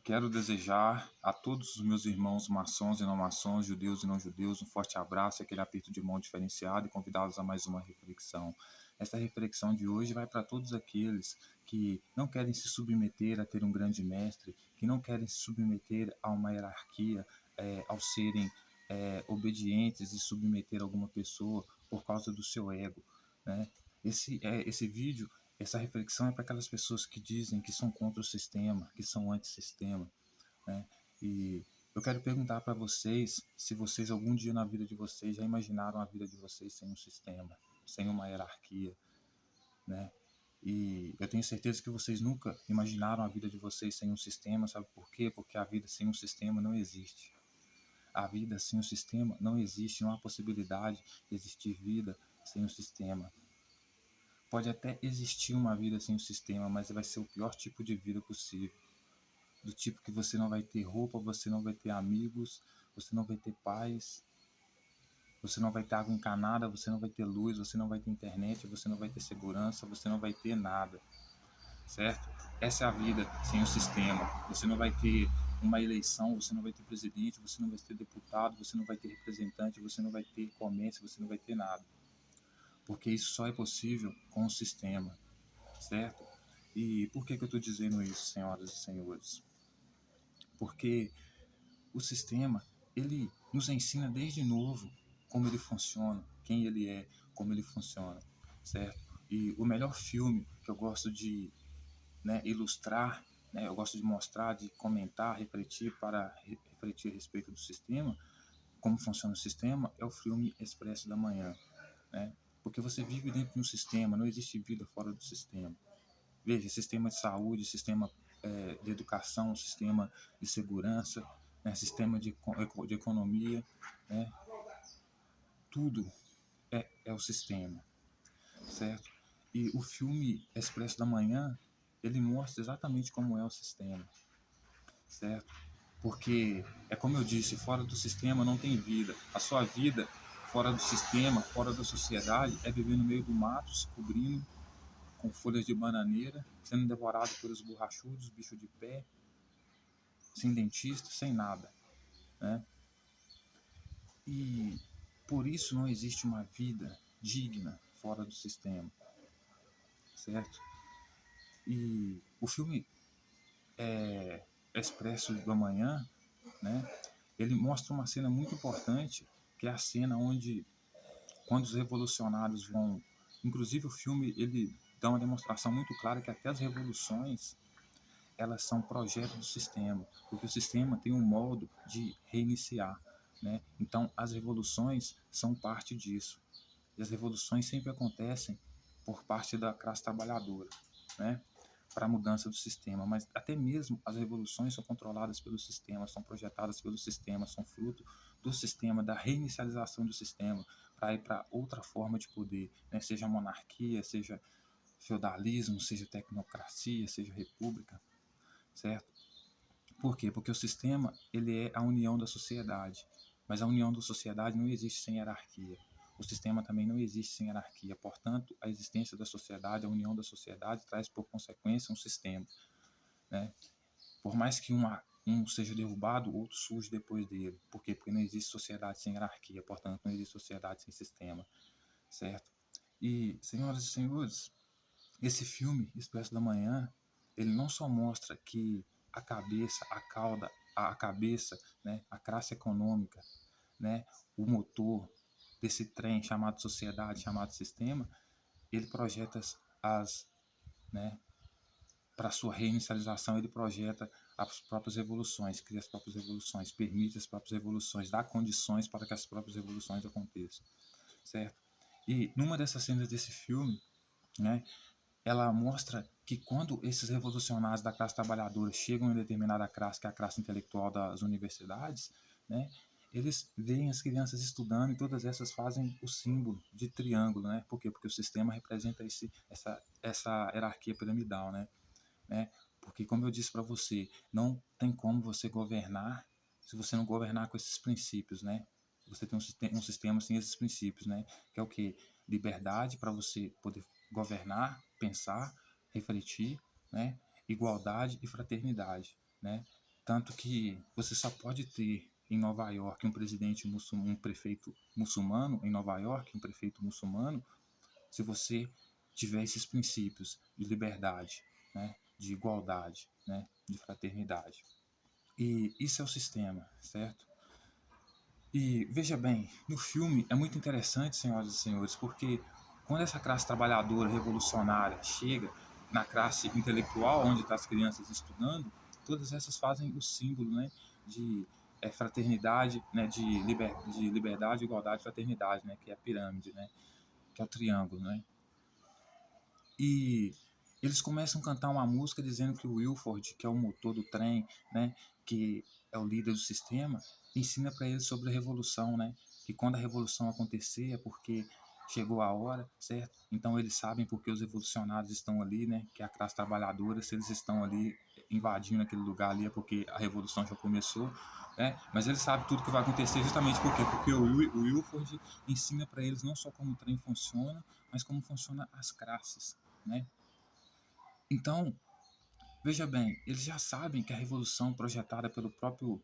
Quero desejar a todos os meus irmãos maçons e não maçons, judeus e não judeus, um forte abraço, aquele aperto de mão diferenciado e convidá-los a mais uma reflexão. Esta reflexão de hoje vai para todos aqueles que não querem se submeter a ter um grande mestre, que não querem se submeter a uma hierarquia, ao serem obedientes e submeter alguma pessoa por causa do seu ego, né? Esse vídeo, essa reflexão é para aquelas pessoas que dizem que são contra o sistema, que são antissistema, né? E eu quero perguntar para vocês se vocês algum dia na vida de vocês já imaginaram a vida de vocês sem um sistema, sem uma hierarquia, né? E eu tenho certeza que vocês nunca imaginaram a vida de vocês sem um sistema, sabe por quê? Porque a vida sem um sistema não existe. A vida sem o sistema não existe, não há possibilidade de existir vida sem o sistema. Pode até existir uma vida sem o sistema, mas vai ser o pior tipo de vida possível. Do tipo que você não vai ter roupa, você não vai ter amigos, você não vai ter paz, você não vai ter água encanada, você não vai ter luz, você não vai ter internet, você não vai ter segurança, você não vai ter nada, certo? Essa é a vida sem o sistema. Você não vai ter uma eleição, você não vai ter presidente, você não vai ter deputado, você não vai ter representante, você não vai ter comércio, você não vai ter nada. Porque isso só é possível com o sistema, certo? E por que eu estou dizendo isso, senhoras e senhores? Porque o sistema, ele nos ensina desde novo como ele funciona, quem ele é, como ele funciona, certo? E o melhor filme que eu gosto de, né, ilustrar, né, eu gosto de mostrar, de comentar, refletir para refletir a respeito do sistema, como funciona o sistema, é o filme Expresso da Manhã, né? Porque você vive dentro de um sistema, não existe vida fora do sistema. Veja, sistema de saúde, sistema de educação, sistema de segurança, né, sistema de economia, né, tudo é o sistema, certo? E o filme Expresso da Manhã, ele mostra exatamente como é o sistema, certo? Porque, é como eu disse, fora do sistema não tem vida. A sua vida fora do sistema, fora da sociedade, é viver no meio do mato, se cobrindo com folhas de bananeira, sendo devorado pelos borrachudos, bicho de pé, sem dentista, sem nada, né? E por isso não existe uma vida digna fora do sistema, certo? E o filme Expresso do Amanhã, né? Ele mostra uma cena muito importante, que é a cena onde, quando os revolucionários vão, inclusive o filme ele dá uma demonstração muito clara que até as revoluções elas são projetos do sistema, porque o sistema tem um modo de reiniciar, né? Então, as revoluções são parte disso. E as revoluções sempre acontecem por parte da classe trabalhadora, né? Para a mudança do sistema. Mas até mesmo as revoluções são controladas pelo sistema, são projetadas pelo sistema, são fruto do sistema, da reinicialização do sistema, para ir para outra forma de poder, né? Seja monarquia, seja feudalismo, seja tecnocracia, seja república, certo? Por quê? Porque o sistema ele é a união da sociedade, mas a união da sociedade não existe sem hierarquia. O sistema também não existe sem hierarquia. Portanto, a existência da sociedade, a união da sociedade traz por consequência um sistema, né? Por mais que um seja derrubado, o outro surge depois dele. Por quê? Porque não existe sociedade sem hierarquia, portanto, não existe sociedade sem sistema, certo? E, senhoras e senhores, esse filme, Expresso da Manhã, ele não só mostra que a cabeça, a cauda, a cabeça, né, a classe econômica, né, o motor desse trem chamado sociedade, chamado sistema, ele projeta né, para sua reinicialização, ele projeta as próprias revoluções, cria as próprias revoluções, permite as próprias revoluções, dá condições para que as próprias revoluções aconteçam, certo? E numa dessas cenas desse filme, né, ela mostra que quando esses revolucionários da classe trabalhadora chegam em determinada classe, que é a classe intelectual das universidades, né, eles veem as crianças estudando e todas essas fazem o símbolo de triângulo, né? Por quê? Porque o sistema representa essa hierarquia piramidal, né? Porque, como eu disse para você, não tem como você governar se você não governar com esses princípios, né? Você tem um sistema sem esses princípios, né? Que é o quê? Liberdade para você poder governar, pensar, refletir, né? Igualdade e fraternidade, né? Tanto que você só pode ter em Nova York um prefeito muçulmano em Nova York, um prefeito muçulmano, se você tiver esses princípios de liberdade, né, de igualdade, né, de fraternidade. E isso é o sistema, certo? E veja bem, no filme é muito interessante, senhoras e senhores, porque quando essa classe trabalhadora revolucionária chega na classe intelectual, onde estão as crianças estudando, todas essas fazem o símbolo, né, de fraternidade, né, de liberdade, igualdade e fraternidade, né, que é a pirâmide, né, que é o triângulo, né. E eles começam a cantar uma música dizendo que o Wilford, que é o motor do trem, né, que é o líder do sistema, ensina para eles sobre a revolução, né, que quando a revolução acontecer é porque chegou a hora, certo? Então eles sabem porque os revolucionários estão ali, né, que é a classe trabalhadora, se eles estão ali invadindo aquele lugar ali é porque a revolução já começou, né? Mas eles sabem tudo que vai acontecer justamente porque o Wilford ensina para eles não só como o trem funciona, mas como funciona as classes, né? Então, veja bem, eles já sabem que a revolução projetada pelo próprio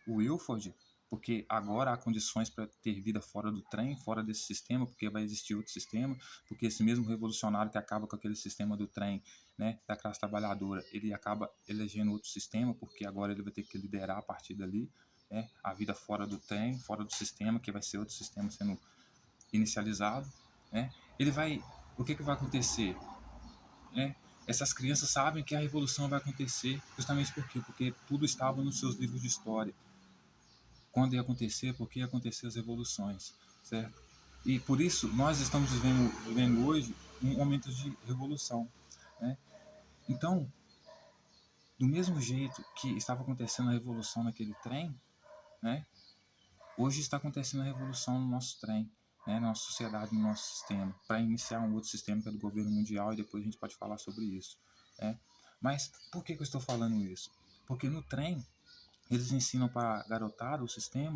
Wilford, porque agora há condições para ter vida fora do trem, fora desse sistema, porque vai existir outro sistema, porque esse mesmo revolucionário que acaba com aquele sistema do trem, né, da classe trabalhadora, ele acaba elegendo outro sistema, porque agora ele vai ter que liderar a partir dali, né, a vida fora do trem, fora do sistema, que vai ser outro sistema sendo inicializado, né? Ele vai, o que vai acontecer? Né? Essas crianças sabem que a revolução vai acontecer justamente por quê? Porque tudo estava nos seus livros de história. Quando ia acontecer, por que ia acontecer as revoluções, certo? E por isso nós estamos vivendo hoje um momento de revolução, né? Então, do mesmo jeito que estava acontecendo a revolução naquele trem, né? Hoje está acontecendo a revolução no nosso trem, né, na nossa sociedade, no nosso sistema, para iniciar um outro sistema que é do governo mundial e depois a gente pode falar sobre isso. Né? Mas por que eu estou falando isso? Porque no trem eles ensinam para a garotada, o sistema,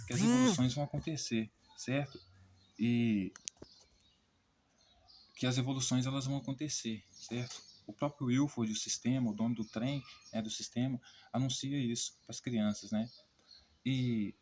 que as revoluções vão acontecer, certo? E que as revoluções elas vão acontecer, certo? O próprio Wilford, o sistema, o dono do trem, né, do sistema, anuncia isso para as crianças, né? E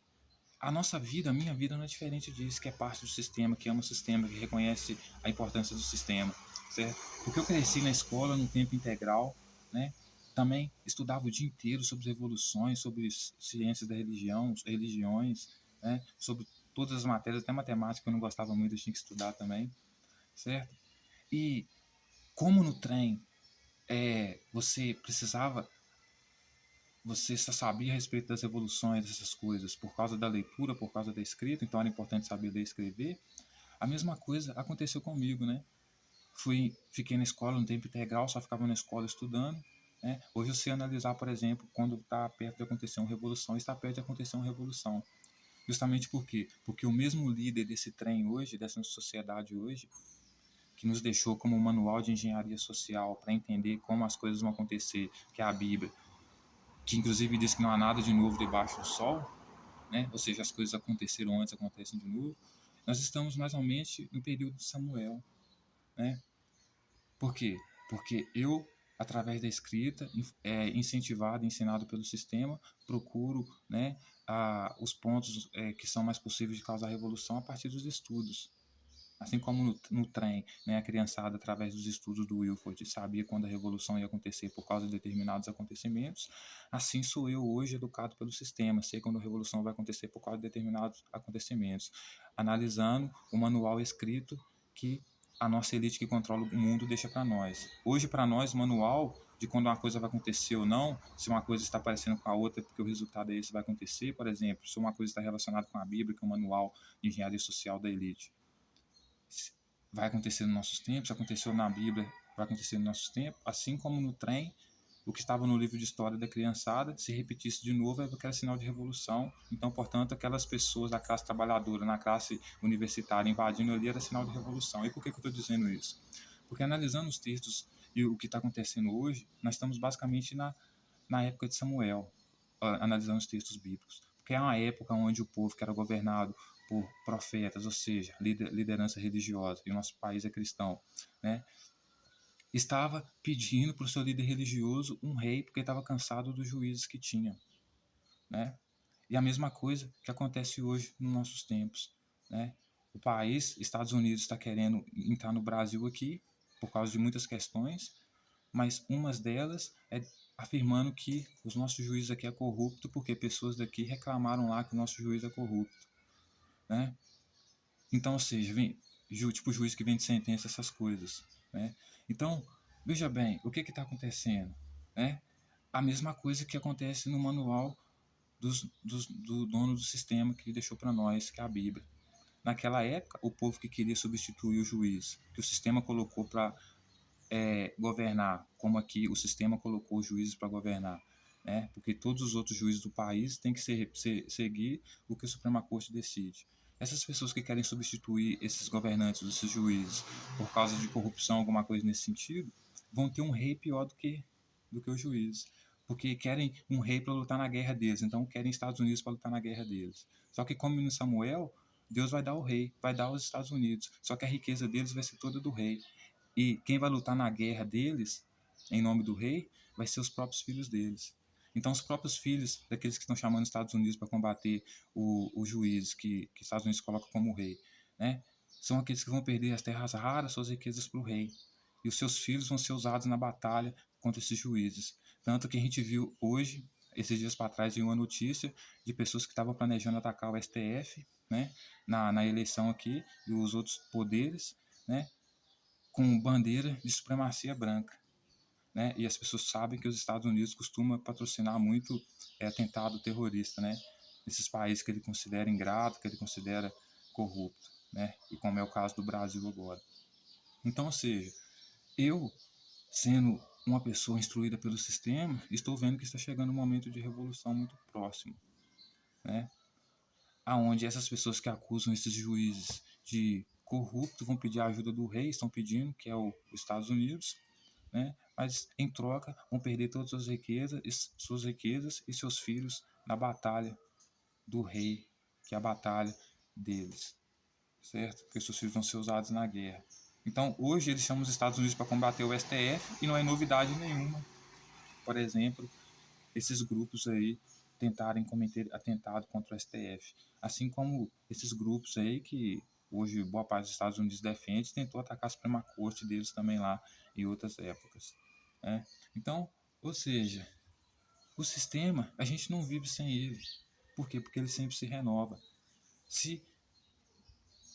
a nossa vida, a minha vida não é diferente disso, que é parte do sistema, que ama o sistema, que reconhece a importância do sistema, certo? Porque eu cresci na escola no tempo integral, né? Também estudava o dia inteiro sobre revoluções, sobre ciências da religião, religiões, né? Sobre todas as matérias, até matemática eu não gostava muito, eu tinha que estudar também, certo? E como no trem você precisava, você só sabia a respeito das revoluções, dessas coisas, por causa da leitura, por causa da escrita, então era importante saber ler e escrever. A mesma coisa aconteceu comigo, né? Fiquei na escola no tempo integral, só ficava na escola estudando. Né? Hoje eu sei analisar, por exemplo, quando está perto de acontecer uma revolução, está perto de acontecer uma revolução. Justamente por quê? Porque o mesmo líder desse trem hoje, dessa sociedade hoje, que nos deixou como um manual de engenharia social para entender como as coisas vão acontecer, que é a Bíblia, que inclusive diz que não há nada de novo debaixo do sol, né? Ou seja, as coisas aconteceram antes, acontecem de novo. Nós estamos mais ou menos no período de Samuel, né? Por quê? Porque eu, através da escrita, incentivado, ensinado pelo sistema, procuro, né, os pontos que são mais possíveis de causar revolução a partir dos estudos. Assim como no trem, né, a criançada, através dos estudos do Wilford, sabia quando a revolução ia acontecer por causa de determinados acontecimentos, assim sou eu hoje educado pelo sistema, sei quando a revolução vai acontecer por causa de determinados acontecimentos, analisando o manual escrito que a nossa elite que controla o mundo deixa para nós. Hoje, para nós, o manual de quando uma coisa vai acontecer ou não, se uma coisa está parecendo com a outra, porque o resultado é esse vai acontecer, por exemplo, se uma coisa está relacionada com a Bíblia, que é o manual de engenharia social da elite, vai acontecer nos nossos tempos, aconteceu na Bíblia, vai acontecer nos nossos tempos, assim como no trem, o que estava no livro de história da criançada, se repetisse de novo, era sinal de revolução. Então, portanto, aquelas pessoas da classe trabalhadora, na classe universitária, invadindo ali, era sinal de revolução. E por que eu estou dizendo isso? Porque analisando os textos e o que está acontecendo hoje, nós estamos basicamente na época de Samuel, analisando os textos bíblicos. Porque é uma época onde o povo que era governado por profetas, ou seja, liderança religiosa, e o nosso país é cristão, né? estava pedindo para o seu líder religioso um rei, porque estava cansado dos juízes que tinha, né? E a mesma coisa que acontece hoje nos nossos tempos, né? O país, Estados Unidos, está querendo entrar no Brasil aqui por causa de muitas questões, mas umas delas é afirmando que os nossos juízes aqui é corrupto porque pessoas daqui reclamaram lá que o nosso juiz é corrupto, né? Então, ou seja, vem, tipo juiz que vem de sentença, essas coisas, né? Então, veja bem, o que está acontecendo, né? A mesma coisa que acontece no manual do dono do sistema que ele deixou para nós, que é a Bíblia. Naquela época, o povo que queria substituir o juiz, que o sistema colocou para governar, como aqui o sistema colocou os juízes para governar, né? Porque todos os outros juízes do país têm que seguir o que a Suprema Corte decide. Essas pessoas que querem substituir esses governantes, esses juízes, por causa de corrupção, alguma coisa nesse sentido, vão ter um rei pior do que os juízes. Porque querem um rei para lutar na guerra deles, então querem Estados Unidos para lutar na guerra deles. Só que, como no Samuel, Deus vai dar o rei, vai dar os Estados Unidos. Só que a riqueza deles vai ser toda do rei. E quem vai lutar na guerra deles, em nome do rei, vai ser os próprios filhos deles. Então, os próprios filhos daqueles que estão chamando os Estados Unidos para combater o juiz que os Estados Unidos coloca como rei, né? São aqueles que vão perder as terras raras, suas riquezas para o rei. E os seus filhos vão ser usados na batalha contra esses juízes. Tanto que a gente viu hoje, esses dias para trás, uma notícia de pessoas que estavam planejando atacar o STF, né? Na eleição aqui, e os outros poderes, né? Com bandeira de supremacia branca, né? E as pessoas sabem que os Estados Unidos costumam patrocinar muito atentado terrorista, né? Nesses países que ele considera ingrato, que ele considera corrupto, né? E como é o caso do Brasil agora. Então, ou seja, eu, sendo uma pessoa instruída pelo sistema, estou vendo que está chegando um momento de revolução muito próximo, né? Aonde essas pessoas que acusam esses juízes de corrupto vão pedir a ajuda do rei, estão pedindo, que é os Estados Unidos, né? Mas em troca vão perder todas suas riquezas e seus filhos na batalha do rei, que é a batalha deles, certo? Porque seus filhos vão ser usados na guerra. Então, hoje eles chamam os Estados Unidos para combater o STF e não é novidade nenhuma. Por exemplo, esses grupos aí tentarem cometer atentado contra o STF, assim como esses grupos aí que hoje boa parte dos Estados Unidos defende, tentou atacar a Suprema Corte deles também lá em outras épocas, né? Então, ou seja, o sistema, a gente não vive sem ele. Por quê? Porque ele sempre se renova. Se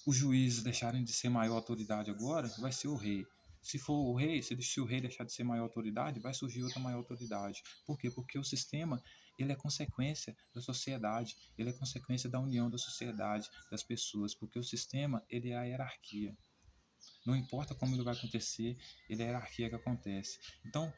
os juízes deixarem de ser maior autoridade agora, vai ser o rei. Se for o rei, se o rei deixar de ser maior autoridade, vai surgir outra maior autoridade. Por quê? Porque o sistema, ele é consequência da sociedade, ele é consequência da união da sociedade, das pessoas, porque o sistema, ele é a hierarquia. Não importa como ele vai acontecer, ele é a hierarquia que acontece. Então,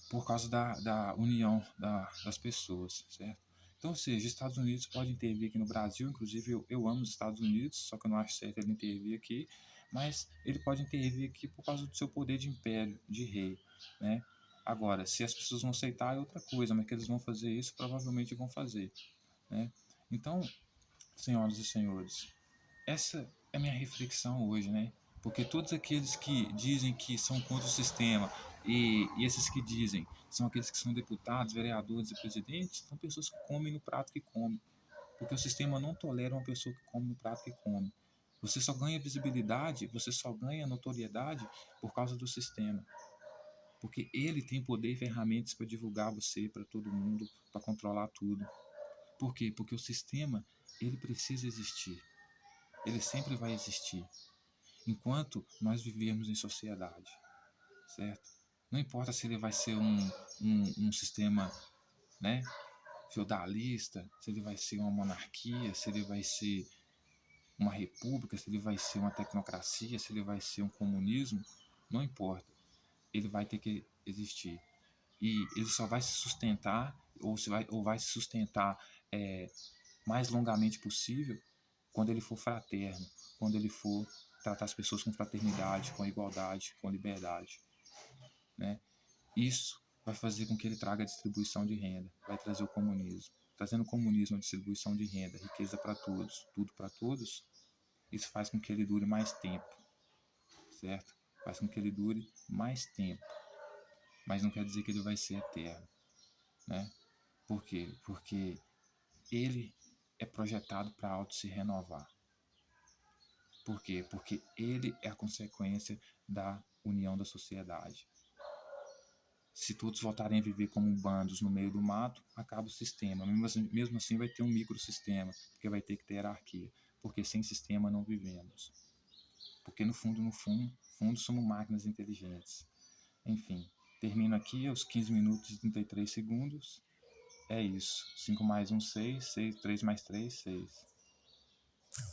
por causa da união das pessoas, certo? Então, ou seja, os Estados Unidos podem intervir aqui no Brasil, inclusive eu amo os Estados Unidos, só que eu não acho certo ele intervir aqui, mas ele pode intervir aqui por causa do seu poder de império, de rei, né? Agora, se as pessoas vão aceitar é outra coisa, mas que eles vão fazer isso, provavelmente vão fazer, né? Então, senhoras e senhores, essa é a minha reflexão hoje, né? Porque todos aqueles que dizem que são contra o sistema e esses que dizem são aqueles que são deputados, vereadores e presidentes, são pessoas que comem no prato que comem. Porque o sistema não tolera uma pessoa que come no prato que come. Você só ganha visibilidade, você só ganha notoriedade por causa do sistema. Porque ele tem poder e ferramentas para divulgar você para todo mundo, para controlar tudo. Por quê? Porque o sistema, ele precisa existir. Ele sempre vai existir enquanto nós vivermos em sociedade, certo? Não importa se ele vai ser um sistema, né, feudalista, se ele vai ser uma monarquia, se ele vai ser uma república, se ele vai ser uma tecnocracia, se ele vai ser um comunismo, não importa. Ele vai ter que existir. E ele só vai se sustentar, ou vai se sustentar mais longamente possível, quando ele for fraterno, quando ele for tratar as pessoas com fraternidade, com igualdade, com liberdade, né? Isso vai fazer com que ele traga a distribuição de renda, vai trazer o comunismo. Trazendo o comunismo, a distribuição de renda, riqueza para todos, tudo para todos, isso faz com que ele dure mais tempo, certo? faz com que ele dure mais tempo, mas não quer dizer que ele vai ser eterno, né? Por quê? Porque ele é projetado para auto se renovar. Por quê? Porque ele é a consequência da união da sociedade. Se todos voltarem a viver como bandos no meio do mato, acaba o sistema. Mesmo assim vai ter um microsistema, porque vai ter que ter hierarquia. Porque sem sistema não vivemos. Porque no fundo somos máquinas inteligentes. Enfim, termino aqui aos 15 minutos e 33 segundos. É isso. 5 mais 1, 6. 3 mais 3, 6.